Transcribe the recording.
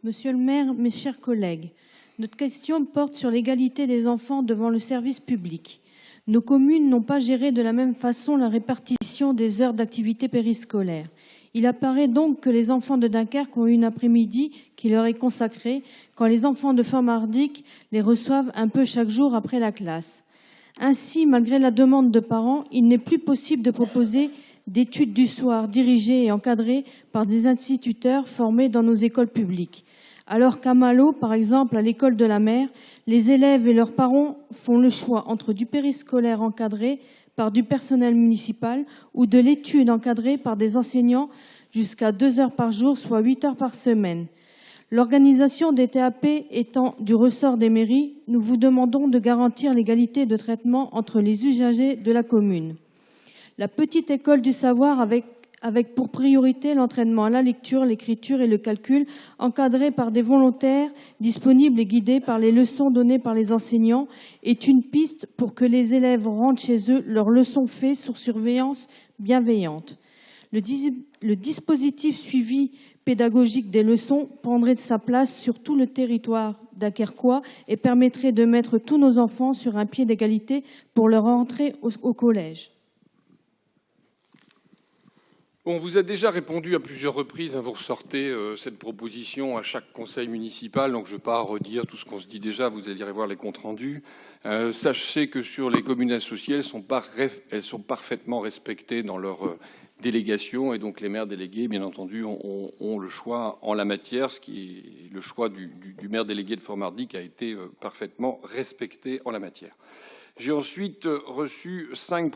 Monsieur le maire, mes chers collègues, notre question porte sur l'égalité des enfants devant le service public. Nos communes n'ont pas géré de la même façon la répartition des heures d'activité périscolaire. Il apparaît donc que les enfants de Dunkerque ont une après-midi qui leur est consacrée, quand les enfants de Formardic les reçoivent un peu chaque jour après la classe. Ainsi, malgré la demande de parents, il n'est plus possible de proposer d'études du soir dirigées et encadrées par des instituteurs formés dans nos écoles publiques. Alors qu'à Malo, par exemple, à l'école de la mer, les élèves et leurs parents font le choix entre du périscolaire encadré par du personnel municipal ou de l'étude encadrée par des enseignants jusqu'à 2 heures par jour, soit 8 heures par semaine. L'organisation des TAP étant du ressort des mairies, nous vous demandons de garantir l'égalité de traitement entre les usagers de la commune. La petite école du savoir avec pour priorité l'entraînement à la lecture, l'écriture et le calcul, encadré par des volontaires disponibles et guidés par les leçons données par les enseignants, est une piste pour que les élèves rentrent chez eux leurs leçons faites sous surveillance bienveillante. Le dispositif suivi pédagogique des leçons prendrait sa place sur tout le territoire dunkerquois et permettrait de mettre tous nos enfants sur un pied d'égalité pour leur entrée au collège. On vous a déjà répondu à plusieurs reprises, vous ressortez cette proposition à chaque conseil municipal, donc je ne vais pas redire tout ce qu'on se dit déjà, vous allez voir les comptes rendus. Sachez que sur les communes associées, elles sont parfaitement respectées dans leur délégation, et donc les maires délégués, bien entendu, ont le choix en la matière, ce qui est le choix du maire délégué de Formardic a été parfaitement respecté en la matière. J'ai ensuite reçu 5